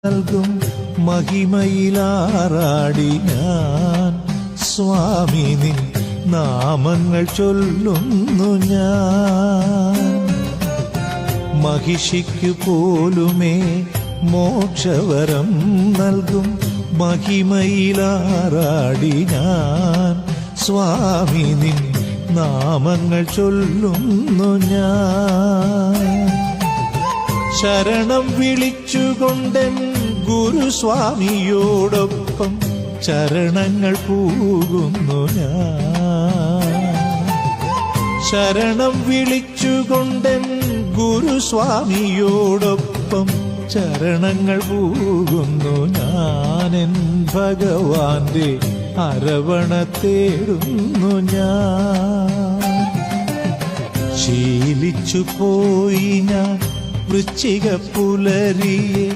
നൽകും മഹിമയിലാറാടി ഞാൻ സ്വാമി നിൻ നാമങ്ങൾ ചൊല്ലുന്നു ഞാൻ. മഹിഷിക്കു പോലുമേ മോക്ഷവരം നൽകും മഹിമയിലാറാടി ഞാൻ സ്വാമി നിൻ നാമങ്ങൾ ചൊല്ലുന്നു ഞാൻ. ശരണം വിളിച്ചുകൊണ്ടെൻ ഗുരുസ്വാമിയോടൊപ്പം ചരണങ്ങൾ പൂകുന്നു ഞാൻ. ശരണം വിളിച്ചുകൊണ്ടെൻ ഗുരുസ്വാമിയോടൊപ്പം ചരണങ്ങൾ പൂകുന്നു ഞാനെൻ ഭഗവാന്റെ അരവണ തേടുന്നു ഞാൻ. ശീലിച്ചു പോയി ഞാൻ വൃശ്ചിക പുലരിയെ